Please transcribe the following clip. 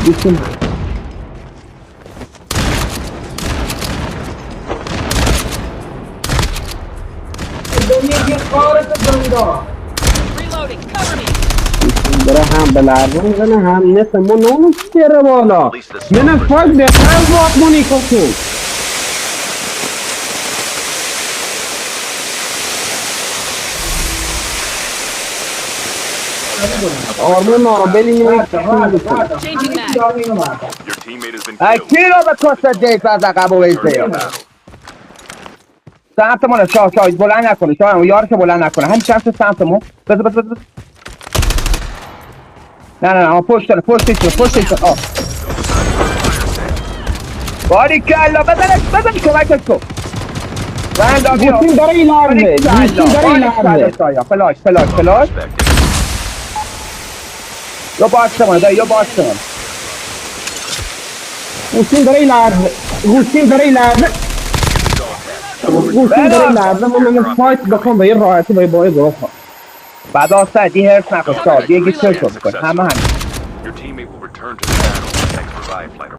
گوشیم Reloading. Cover me. داره هم به لرزه میزنه هم نصف ما نونش کره بالا من فاک بهتر از واقمونی کسون آرمون نارو بلینیم Changing mag. Your teammate has been ای killed. کی رو به کست دیت از عقب و ویزه سمتمون شاه بلند نکنه شاه یارش بلند نکنه همین چند سمتمون بذار نه پشتش آه باری کلا بزنش کمکش کن بند بیا گوشیم داره این لرزه گوشیم داره این لرزه فلاش یا باکسمونه دایی یا باکسمونه گوشیم داره این لرزه گوشیم داره این لرزه من فایت بکنم به یه راحتی با یه بای گروه بعد آسد یه هرس نکن شاد یه گیت شد بکن همه Your teammate will return to the battle. Next revive flight